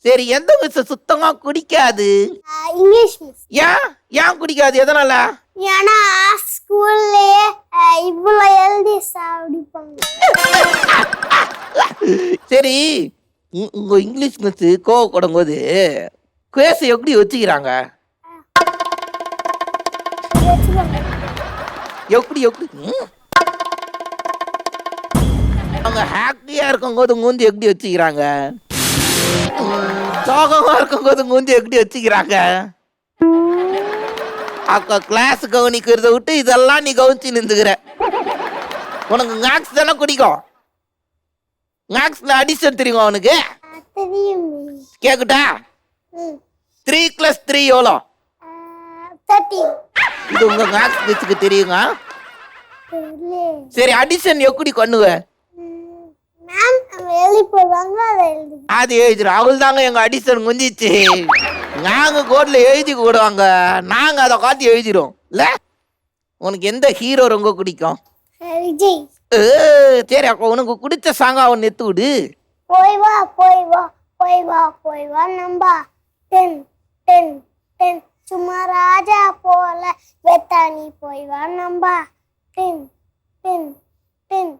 சரி, எந்த மிஸ் சுத்தமா குடிக்காது? English miss. ஏன் குடிக்காது? எதனால? ஏன்னா ஸ்கூல்லயே இவ்வளோ எழுதி சாப்பிடிப்பாங்க. சரி, உங்க இங்கிலீஷ் மிஸ் கோவப்படும் போது குவேஸ் எப்படி வச்சுக்கிறாங்க? எப்படி அவங்க ஹாப்பியா இருக்கும்போது மூஞ்சி எப்படி வச்சுக்கிறாங்க? சோகமா இருக்கும்போது மூஞ்சி எப்படி வச்சுக்கிறாங்க? அக்கா கிளாஸ் கவனிக்கிறத விட்டு இதெல்லாம் நீ கவனிச்சு நின்றுக்கிற. உனக்கு மேக்ஸ் தானே பிடிக்கும். மேக்ஸ்ல அடிஷன் தெரியுமா அவனுக்கு? கேக்குட்டா? 3 + 3 எவ்வளோ? 13. இது உங்க மேக்ஸ் மிஸ்க்கு தெரியுங்க? சரி, அடிஷன் எப்படி பண்ணுவ? மேம் எழுதி போடுவாங்க, அது எழுதிடும். அவள் தாங்க எங்க அடிஷன் முடிஞ்சிச்சு. நாங்க கோட்ல எழுதி போடுவாங்க, நாங்க அதை காட்டி எழுதிடும் இல்ல. உனக்கு எந்த ஹீரோ ரொம்ப பிடிக்கும்? விஜய். சரி, அப்போ உனக்கு பிடிச்ச சாங்கா அவன் நெத்து விடு. போய் வா போய் வா போய் வா போய் வா நம்பா 10 10 10 சும்மா ராஜா போல வெத்தானி போய் வா நம்பா 10 10 10